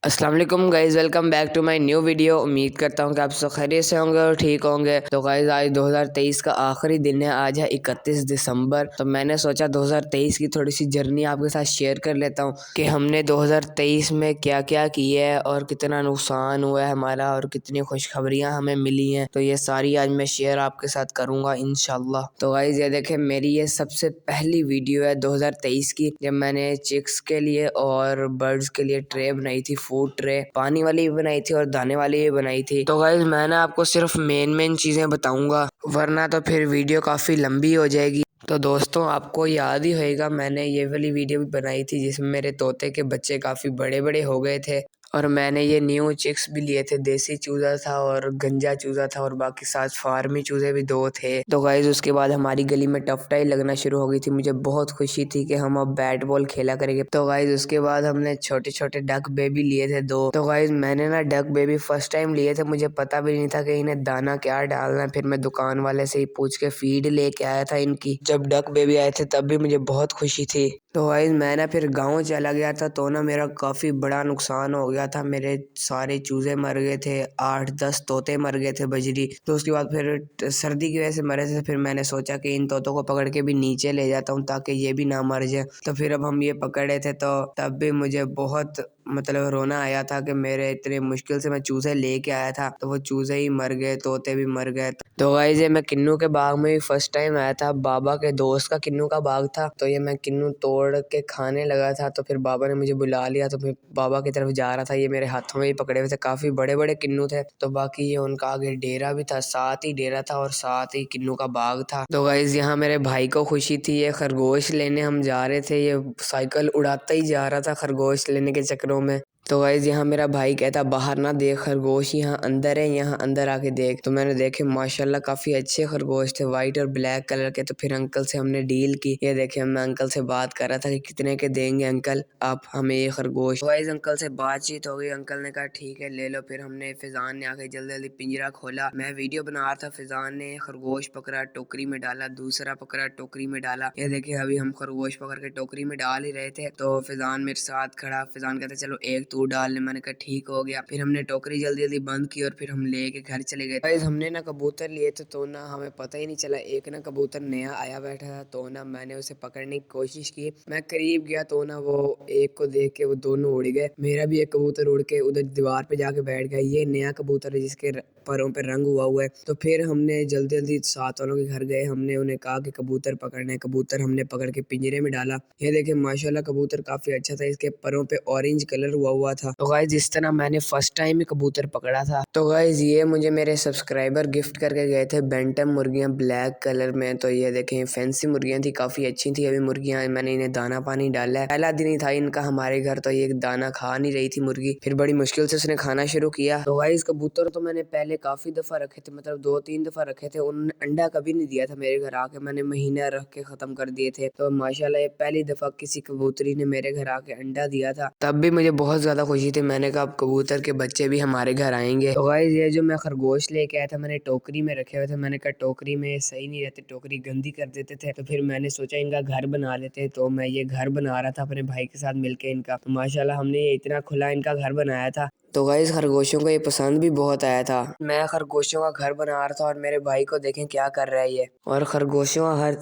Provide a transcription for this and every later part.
अस्सलाम वालेकुम guys, welcome back to my new video. उम्मीद करता हूँ कि आप सब खैरियत से होंगे और ठीक होंगे। तो गाइज़ आज 2023 का आखिरी दिन है, आज है 31 दिसंबर। तो मैंने सोचा 2023 की थोड़ी सी जर्नी आपके साथ शेयर कर लेता हूँ कि हमने 2023 में क्या क्या किया है और कितना नुकसान हुआ है हमारा और कितनी खुशखबरियाँ हमें मिली हैं। तो ये सारी आज मैं शेयर आपके साथ करूँगा इंशाल्लाह। तो गाइज़ ये देखें, मेरी ये सबसे पहली वीडियो है 2023 की, जब मैंने चिक्स के लिए और बर्ड्स के लिए ट्रे बनाई थी, फूड ट्रे, पानी वाली भी बनाई थी और दाने वाली भी बनाई थी। तो गाइज मैं आपको सिर्फ मेन चीजें बताऊंगा, वरना तो फिर वीडियो काफी लंबी हो जाएगी। तो दोस्तों, आपको याद ही होगा मैंने ये वाली वीडियो भी बनाई थी जिसमें मेरे तोते के बच्चे काफी बड़े बड़े हो गए थे और मैंने ये न्यू चिक्स भी लिए थे। देसी चूजा था और गंजा चूजा था और बाकी 7 फार्मी चूजे भी 2 थे। तो गाइज उसके बाद हमारी गली में टफटाई लगना शुरू हो गई थी। मुझे बहुत खुशी थी कि हम अब बैट बॉल खेला करेंगे। तो गाइज उसके बाद हमने छोटे छोटे डक बेबी लिए थे 2। तो गाइज मैंने ना डक बेबी फर्स्ट टाइम लिए थे, मुझे पता भी नहीं था कि इन्हें दाना क्या डालना है। फिर मैं दुकान वाले से ही पूछ के फीड लेके आया था इनकी। जब डक बेबी आए थे तब भी मुझे बहुत खुशी थी। तो गाइज मैं ना फिर गाँव चला गया था, तो ना मेरा काफ़ी बड़ा नुकसान हो गया था। मेरे सारे चूजे मर गए थे, 8-10 तोते मर गए थे बजरी। तो उसके बाद फिर सर्दी की वजह से मरे थे। फिर मैंने सोचा कि इन तोतों को पकड़ के भी नीचे ले जाता हूँ ताकि ये भी ना मर जाए। तो फिर अब हम ये पकड़े थे, तो तब भी मुझे बहुत मतलब रोना आया था कि मेरे इतने मुश्किल से मैं चूजे लेके आया था तो वो चूजे ही मर गए, तोते भी मर गए। तो गाइस ये मैं किन्नू के बाग में भी फर्स्ट टाइम आया था। बाबा के दोस्त का किन्नू का बाग था, तो ये मैं किन्नू तोड़ के खाने लगा था। तो फिर बाबा ने मुझे बुला लिया, तो मैं बाबा की तरफ जा रहा था। ये मेरे हाथों में ही पकड़े हुए थे, काफी बड़े बड़े किन्नू थे। तो बाकी ये उनका आगे डेरा भी था, साथ ही डेरा था और साथ ही किन्नू का बाग था। तो गाइस यहाँ मेरे भाई को खुशी थी, ये खरगोश लेने हम जा रहे थे। ये साइकिल उड़ाता ही जा रहा था खरगोश लेने के चक्करों में। तो गाइज यहाँ मेरा भाई कहता बाहर ना देख, खरगोश यहाँ अंदर है, यहाँ अंदर आके देख। तो मैंने देखे, माशाल्लाह काफी अच्छे खरगोश थे, वाइट और ब्लैक कलर के। तो फिर अंकल से हमने डील की। ये देखे, मैं अंकल से बात कर रहा था कि कितने के देंगे अंकल आप हमें ये खरगोश। गाइज अंकल से बातचीत हो गई, अंकल ने कहा ठीक है ले लो। फिर हमने फिजान ने आके जल्दी जल्दी पिंजरा खोला। मैं वीडियो बना रहा था, फिजान ने खरगोश पकड़ा, टोकरी में डाला, दूसरा पकड़ा, टोकरी में डाला। ये देखिए अभी हम खरगोश पकड़ के टोकरी में डाल ही रहे थे, तो फिजान मेरे साथ खड़ा। फिजान कहते चलो एक तू डाल ले। मैंने कहा ठीक हो गया। फिर हमने टोकरी जल्दी जल्दी बंद की और फिर हम लेके घर चले गए। गाइस हमने ना कबूतर लिए थे, तो ना हमें पता ही नहीं चला, एक ना कबूतर नया आया बैठा था। तो ना मैंने उसे पकड़ने की कोशिश की, मैं करीब गया तो ना वो एक को देख के वो दोनों उड़ गए। मेरा भी एक कबूतर उड़ के उधर दीवार पे जाके बैठ गया। ये नया कबूतर है जिसके परों पे रंग हुआ है। तो फिर हमने जल्दी जल्दी साथ वालों के घर गए। हमने उन्हें कहा कि कबूतर पकड़ने। कबूतर हमने पकड़ के पिंजरे में डाला। ये देखे माशाल्लाह कबूतर काफी अच्छा था, इसके परों पे ऑरेंज कलर हुआ था। तो गाइज इस तरह मैंने फर्स्ट टाइम ही कबूतर पकड़ा था। तो गाइज ये मुझे मेरे सब्सक्राइबर गिफ्ट करके गए थे, बेंटम मुर्गियां ब्लैक कलर में। तो ये देखें फैंसी मुर्गियां थी, काफी अच्छी थी। अभी मुर्गियां मैंने इन्हें दाना पानी डाला है, पहला दिन ही था इनका हमारे घर, तो ये दाना खा नहीं रही थी मुर्गी। फिर बड़ी मुश्किल से उसने खाना शुरू किया। तो गाइज कबूतर तो मैंने पहले काफी दफा रखे थे, मतलब 2-3 दफा रखे थे। उन्होंने अंडा कभी नहीं दिया था मेरे घर आके, मैंने महीना रख के खत्म कर दिए थे। तो माशाल्लाह ये पहली दफा किसी कबूतरी ने मेरे घर आके अंडा दिया था, तब भी मुझे बहुत ज्यादा खुशी थी। मैंने कहा अब कबूतर के बच्चे भी हमारे घर आएंगे। तो गाइस ये जो मैं खरगोश लेके आया था, मैंने टोकरी में रखे हुए थे। मैंने कहा टोकरी में सही नहीं रहते, टोकरी गंदी कर देते थे। तो फिर मैंने सोचा इनका घर बना लेते। तो मैं ये घर बना रहा था अपने भाई के साथ मिलके इनका। तो माशाल्लाह हमने ये इतना खुला इनका घर बनाया था। तो गाइस खरगोशों को ये पसंद भी बहुत आया था। मैं खरगोशों का घर बना रहा था और मेरे भाई को देखें क्या कर रहा है ये। और खरगोशों का हर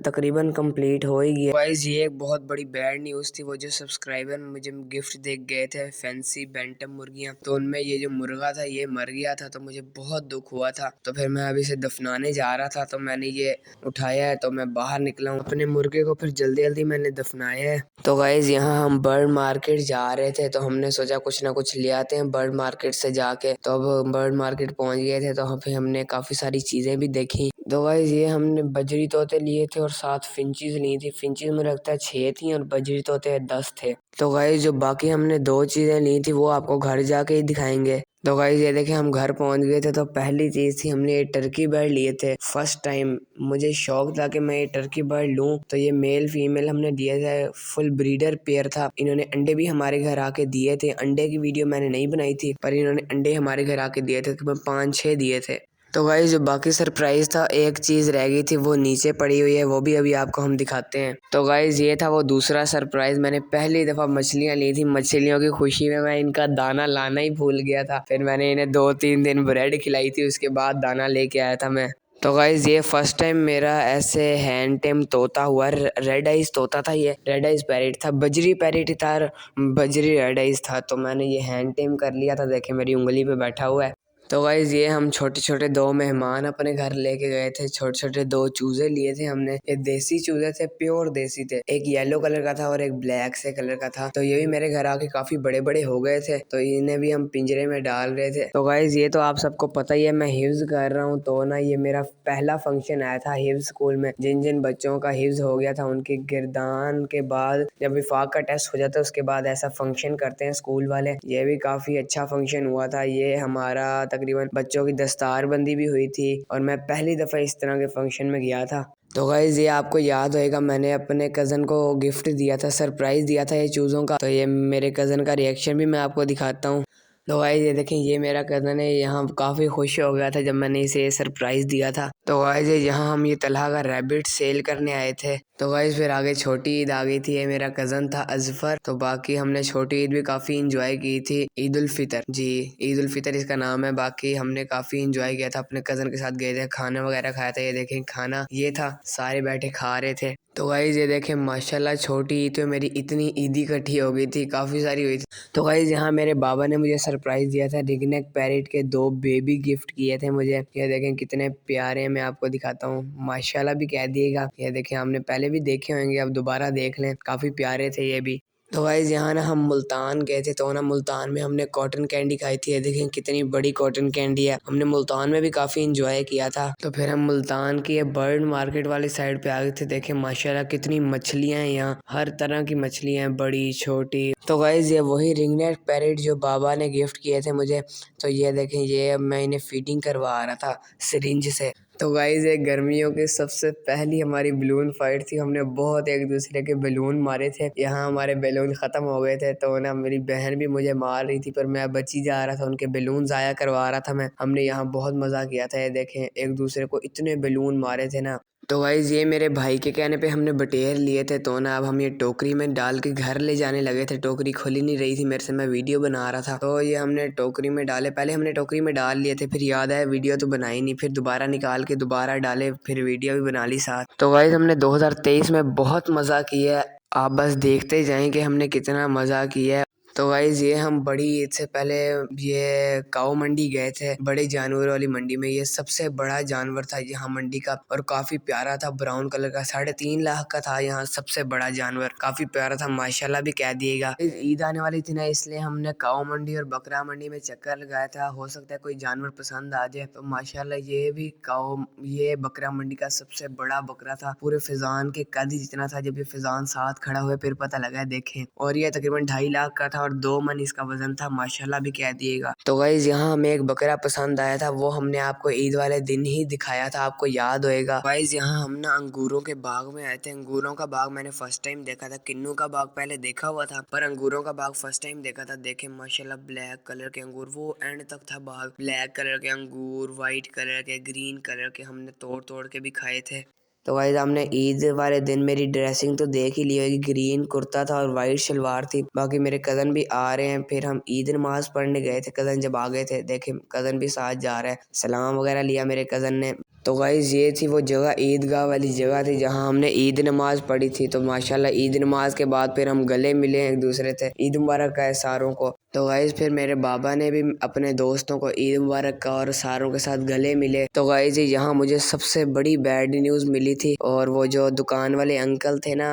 तकरीबन कंप्लीट हो ही गया। गाइस ये एक बहुत बड़ी बैड न्यूज थी, वो जो सब्सक्राइबर मुझे गिफ्ट दे गए थे फैंसी बेंटम मुर्गियां, तो उनमें ये जो मुर्गा था ये मर गया था। तो मुझे बहुत दुख हुआ था। तो फिर मैं अभी से दफनाने जा रहा था, तो मैंने ये उठाया है। तो मैं बाहर निकला हूँ, अपने मुर्गे को फिर जल्दी जल्दी मैंने दफनाया है। तो गाइज यहाँ हम बर्ड मार्केट जा रहे थे, तो हमने सोचा कुछ ना कुछ ले आते हैं बर्ड मार्केट से जाके। तो अब बर्ड मार्केट पहुंच गए थे, तो फिर हमने काफी सारी चीजें भी देखी। तो गाइज ये हमने बजरी तोते लिए थे और 7 फिंचीज ली थी। फिंचीज में लगता है 6 थी और बजरी तोते 10 थे। तो गाइज जो बाकी हमने 2 चीजें ली थी वो आपको घर जाके ही दिखाएंगे। तो गाइज ये देखे हम घर पहुंच गए थे। तो पहली चीज थी हमने ये टर्की बर्ड लिए थे। फर्स्ट टाइम मुझे शौक था कि मैं ये टर्की बर्ड लूं। तो ये मेल फीमेल हमने दिए थे, फुल ब्रीडर पेयर था। इन्होंने अंडे भी हमारे घर आके दिए थे। अंडे की वीडियो मैंने नहीं बनाई थी, पर इन्होंने अंडे हमारे घर आके दिए थे, तो 5-6 दिए थे। तो गाइस जो बाकी सरप्राइज था, एक चीज रह गई थी, वो नीचे पड़ी हुई है, वो भी अभी आपको हम दिखाते हैं। तो गाइस ये था वो दूसरा सरप्राइज। मैंने पहली दफा मछलियां ली थी, मछलियों की खुशी में मैं इनका दाना लाना ही भूल गया था। फिर मैंने इन्हें 2-3 दिन ब्रेड खिलाई थी, उसके बाद दाना लेके आया था मैं। तो गाइज ये फर्स्ट टाइम मेरा ऐसे हैंड टेम तोता हुआ। रेड आइज तोता था, ये रेड आइज पैरेट था, बजरी पैरेट था, बजरी रेड आइज था। तो मैंने ये हैंड टेम कर लिया था, देखे मेरी उंगली पे बैठा हुआ है। तो गाइज ये हम छोटे छोटे 2 मेहमान अपने घर लेके गए थे। छोटे छोटे 2 चूजे लिए थे हमने। ये देसी चूजे थे, प्योर देसी थे। एक येलो कलर का था और एक ब्लैक से कलर का था। तो ये भी मेरे घर आके काफी बड़े बड़े हो गए थे, तो इन्हें भी हम पिंजरे में डाल रहे थे। तो गाइज ये तो आप सबको पता ही है, मैं हिफ्ज कर रहा हूँ। तो ना ये मेरा पहला फंक्शन आया था हिफ्ज स्कूल में। जिन जिन बच्चों का हिफ्ज हो गया था, उनके गिरदान के बाद जब विफाक का टेस्ट हो जाता है, उसके बाद ऐसा फंक्शन करते हैं स्कूल वाले। ये भी काफी अच्छा फंक्शन हुआ था। ये हमारा तकरीबन बच्चों की दस्तारबंदी भी हुई थी और मैं पहली दफ़ा इस तरह के फंक्शन में गया था। तो गाइज ये आपको याद होएगा, मैंने अपने कज़न को गिफ्ट दिया था, सरप्राइज़ दिया था ये चूज़ों का। तो ये मेरे कज़न का रिएक्शन भी मैं आपको दिखाता हूँ। तो गाइज ये देखें, ये मेरा कज़न है, यहाँ काफ़ी खुश हो गया था जब मैंने इसे ये सरप्राइज़ दिया था। तो गाइज यहाँ हम ये तलहा का रैबिट सेल करने आए थे। तो गाइज फिर आगे छोटी ईद आ गई थी। ये मेरा कज़न था अजफर। तो बाकी हमने छोटी ईद भी काफ़ी इंजॉय की थी। ईद उल फितर, जी ईद उल फितर इसका नाम है। बाकी हमने काफ़ी इंजॉय किया था, अपने कज़न के साथ गए थे, खाना वगैरह खाया था। ये देखें खाना ये था, सारे बैठे खा रहे थे। तो गाइज ये देखें माशाल्लाह छोटी ईद तो मेरी इतनी ईदी इकट्ठी हो गई थी, काफ़ी सारी हुई थी। तो गाइज यहाँ मेरे बाबा ने मुझे सरप्राइज़ दिया था, रिगनेक पैरेट के 2 बेबी गिफ्ट किए थे मुझे। ये देखें कितने प्यारे हैं, मैं आपको दिखाता हूँ। माशाल्लाह भी कह दिएगा। ये देखें हमने पहले भी देखे होंगे, अब दोबारा देख लें, काफ़ी प्यारे थे ये भी। तो गाइज यहाँ ना हम मुल्तान गए थे। तो ना मुल्तान में हमने कॉटन कैंडी खाई थी। ये देखें कितनी बड़ी कॉटन कैंडी है। हमने मुल्तान में भी काफ़ी इंजॉय किया था। तो फिर हम मुल्तान की ये बर्ड मार्केट वाली साइड पे आ गए थे। देखें माशाल्लाह कितनी मछलियाँ हैं यहाँ, हर तरह की मछलियाँ हैं, बड़ी छोटी। तो गाइज ये वही रिंगनेक पैरेट जो बाबा ने गिफ्ट किए थे मुझे। तो ये देखें, ये मैं इन्हें फीडिंग करवा रहा था सिरिंज से। तो गाइज ये गर्मियों की सबसे पहली हमारी बलून फाइट थी। हमने बहुत एक दूसरे के बलून मारे थे। यहाँ हमारे बलून ख़त्म हो गए थे, तो ना मेरी बहन भी मुझे मार रही थी, पर मैं बची जा रहा था, उनके बलून ज़ाया करवा रहा था मैं। हमने यहाँ बहुत मज़ा किया था। ये देखें एक दूसरे को इतने बलून मारे थे ना। तो गाइज ये मेरे भाई के कहने पे हमने बटेर लिए थे। तो ना अब हम ये टोकरी में डाल के घर ले जाने लगे थे। टोकरी खुली नहीं रही थी मेरे से, मैं वीडियो बना रहा था। तो ये हमने टोकरी में डाले, पहले हमने टोकरी में डाल लिए थे, फिर याद आया वीडियो तो बनाई नहीं, फिर दोबारा निकाल के दोबारा डाले, फिर वीडियो भी बना ली साथ। तो गाइज हमने 2023 में बहुत मज़ा किया है। आप बस देखते जाएं कि हमने कितना मज़ा किया है। तो गाइज ये हम बड़ी ईद से पहले ये काऊ मंडी गए थे, बड़े जानवर वाली मंडी में। ये सबसे बड़ा जानवर था यहाँ मंडी का और काफी प्यारा था, ब्राउन कलर का, 3.5 लाख का था यहाँ सबसे बड़ा जानवर, काफी प्यारा था, माशाल्लाह भी कह दिएगा। ईद आने वाली थी ना, इसलिए हमने काऊ मंडी और बकरा मंडी में चक्कर लगाया था। हो सकता है कोई जानवर पसंद आ जाए। तो माशाल्लाह ये भी ये बकरा मंडी का सबसे बड़ा बकरा था, पूरे फिजान के कद ही जितना था। जब ये फिजान साथ खड़ा हुआ फिर पता लगा, देखें। और ये तकरीबन 2.5 लाख का था और 2 मन इसका वजन था, माशाल्लाह भी कह दिएगा। तो गाइज यहाँ हमें एक बकरा पसंद आया था, वो हमने आपको ईद वाले दिन ही दिखाया था, आपको याद होएगा। गाइज यहाँ हम ना अंगूरों के बाग में आए थे। अंगूरों का बाग मैंने फर्स्ट टाइम देखा था। किन्नू का बाग पहले देखा हुआ था, पर अंगूरों का बाग फर्स्ट टाइम देखा था। देखे माशाल्लाह ब्लैक कलर के अंगूर, वो एंड तक था बाग। ब्लैक कलर के अंगूर, व्हाइट कलर के, ग्रीन कलर के, हमने तोड़ तोड़ के भी खाए थे। तो गाइस हमने ईद वाले दिन मेरी ड्रेसिंग तो देख ही ली होगी, ग्रीन कुर्ता था और वाइट शलवार थी। बाकी मेरे कज़न भी आ रहे हैं। फिर हम ईद नमाज पढ़ने गए थे, कज़न जब आ गए थे, देखे कज़न भी साथ जा रहा है, सलाम वगैरह लिया मेरे कज़न ने। तो गाइस ये थी वो जगह, ईदगाह वाली जगह थी जहाँ हमने ईद नमाज पढ़ी थी। तो माशाल्लाह ईद नमाज के बाद फिर हम गले मिले एक दूसरे से, ईद मुबारक का है सारों को। तो गाइस फिर मेरे बाबा ने भी अपने दोस्तों को ईद मुबारक का और सारों के साथ गले मिले। तो गाइस यहाँ मुझे सबसे बड़ी बैड न्यूज़ मिली थी, और वो जो दुकान वाले अंकल थे ना,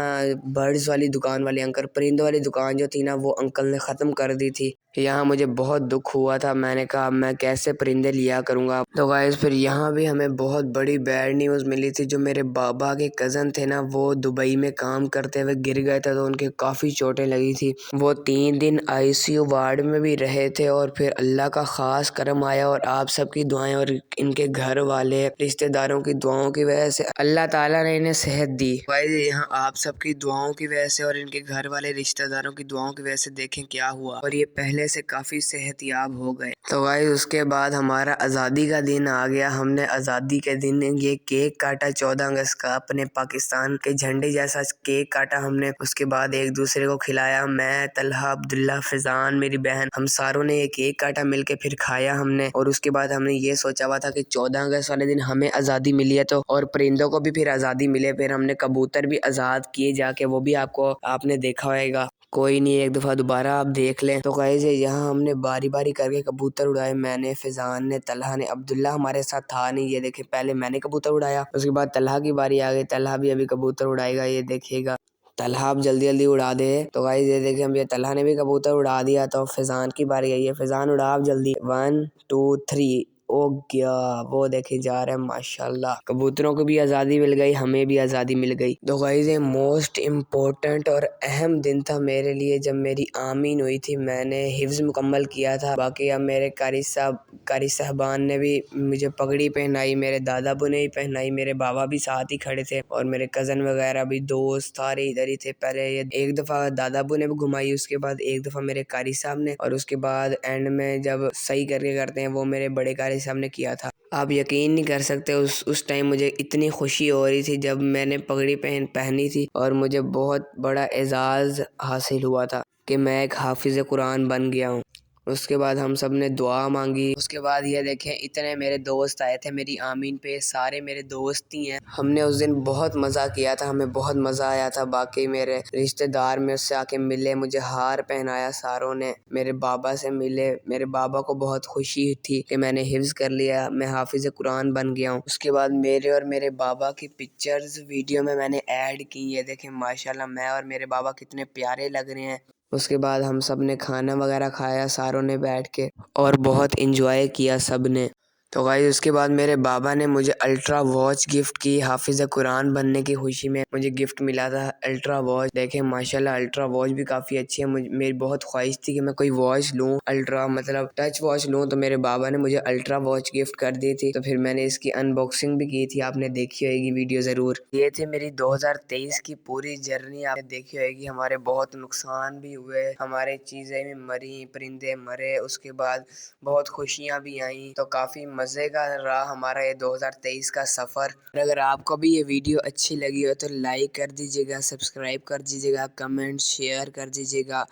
बर्ड्स वाली दुकान वाले अंकल, परिंदों वाली दुकान जो थी ना, वो अंकल ने ख़त्म कर दी थी। यहाँ मुझे बहुत दुख हुआ था। मैंने कहा मैं कैसे परिंदे लिया करूँगा। तो गाइस फिर यहाँ भी हमें बहुत बड़ी बैड न्यूज़ मिली थी। जो मेरे बाबा के कज़न थे ना, वो दुबई में काम करते हुए गिर गए थे, तो उनके काफ़ी चोटें लगी थी। वो 3 दिन ICU वार्ड बाढ़ में भी रहे थे और फिर अल्लाह का ख़ास करम आया और आप सबकी दुआएं और इनके घर वाले रिश्तेदारों की दुआओं की वजह से अल्लाह ताला ने इन्हें सेहत दी। गाइस यहाँ आप सबकी दुआओं की वजह से और इनके घर वाले रिश्तेदारों की दुआओं की वजह से देखें क्या हुआ और ये पहले से काफ़ी सेहतयाब हो गए। तो गाइस उसके बाद हमारा आज़ादी का दिन आ गया। हमने आज़ादी के दिन ये केक काटा 14 अगस्त का, अपने पाकिस्तान के झंडे जैसा केक काटा हमने। उसके बाद एक दूसरे को खिलाया, मैं, तलहा, अब्दुल्ला, फिजान, मेरी बहन, हम सारों ने ये केक काटा मिलके, फिर खाया हमने। और उसके बाद हमने ये सोचा हुआ था कि 14 अगस्त वाले दिन हमें आज़ादी मिली है तो और परिंदों को भी फिर आज़ादी मिले। फिर हमने कबूतर भी आज़ाद किए जाके, वो भी आपने देखा होगा। कोई नहीं, एक दफ़ा दोबारा आप देख लें। तो गाइस यहाँ हमने बारी बारी करके कबूतर उड़ाए, मैंने, फिजान ने, तलहा ने। अब्दुल्ला हमारे साथ था नहीं, ये देखे पहले मैंने कबूतर उड़ाया, उसके बाद तलहा की बारी आ गई। तलहा भी अभी कबूतर उड़ाएगा, ये देखिएगा। तलहा आप जल्दी जल्दी उड़ा दे। तो गाइस ये देखिए हम ये तलहा ने भी कबूतर उड़ा दिया। तो फिजान की बारी आई है, फिजान उड़ा आप जल्दी। 1 2 3 ओ गया, वो देखे जा रहे हैं। माशाल्लाह कबूतरों को भी आज़ादी मिल गई, हमें भी आज़ादी मिल गई। तो गाइस ये मोस्ट इम्पोर्टेंट और अहम दिन था मेरे लिए जब मेरी आमीन हुई थी। मैंने हिफ्ज़ मुकम्मल किया था। बाकी अब मेरे कारी साहबान ने भी मुझे पगड़ी पहनाई, मेरे दादा अबू ने भी पहनाई, मेरे बाबा भी साथ ही खड़े थे और मेरे कज़न वगैरह भी, दोस्त सारे इधर ही थे। पहले ये एक दफ़ा दादा अबू ने भी घुमाई, उसके बाद एक दफ़ा मेरे कारी साहब ने, और उसके बाद एंड में जब सही करके करते हैं वो मेरे बड़े कारी साहब ने किया था। आप यकीन नहीं कर सकते उस टाइम मुझे इतनी खुशी हो रही थी जब मैंने पगड़ी पहनी थी और मुझे बहुत बड़ा एजाज़ हासिल हुआ था कि मैं एक हाफिज़ कुरान बन गया हूँ। उसके बाद हम सब ने दुआ मांगी। उसके बाद ये देखें इतने मेरे दोस्त आए थे मेरी आमीन पे, सारे मेरे दोस्त ही हैं। हमने उस दिन बहुत मज़ा किया था, हमें बहुत मज़ा आया था। बाकी मेरे रिश्तेदार में उससे आके मिले, मुझे हार पहनाया सारों ने, मेरे बाबा से मिले। मेरे बाबा को बहुत खुशी थी कि मैंने हिफ्ज़ कर लिया, मैं हाफिज़ कुरान बन गया हूँ। उसके बाद मेरे और मेरे बाबा की पिक्चर्स वीडियो में मैंने ऐड की। ये देखें माशाल्लाह मैं और मेरे बाबा कितने प्यारे लग रहे हैं। उसके बाद हम सब ने खाना वगैरह खाया सारों ने बैठ के और बहुत इंजॉय किया सब ने। तो गाइस उसके बाद मेरे बाबा ने मुझे अल्ट्रा वॉच गिफ्ट की। हाफिज़ कुरान बनने की खुशी में मुझे गिफ्ट मिला था अल्ट्रा वॉच। देखें माशाल्लाह अल्ट्रा वॉच भी काफ़ी अच्छी है। मेरी बहुत ख्वाहिश थी कि मैं कोई वॉच लूँ, अल्ट्रा मतलब टच वॉच लूँ, तो मेरे बाबा ने मुझे अल्ट्रा वॉच गिफ्ट कर दी थी। तो फिर मैंने इसकी अनबॉक्सिंग भी की थी, आपने देखी होगी वीडियो ज़रूर। ये थी मेरी 2023 की पूरी जर्नी, आपने देखी होगी। हमारे बहुत नुकसान भी हुए, हमारे चीज़ें भी मरी, परिंदे मरे, उसके बाद बहुत खुशियाँ भी आई। तो काफ़ी मज़े का रहा हमारा ये 2023 का सफ़र। अगर आपको भी ये वीडियो अच्छी लगी हो तो लाइक कर दीजिएगा, सब्सक्राइब कर दीजिएगा, कमेंट शेयर कर दीजिएगा।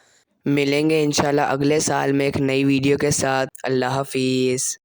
मिलेंगे इंशाल्लाह अगले साल में एक नई वीडियो के साथ। अल्लाह हाफिज़।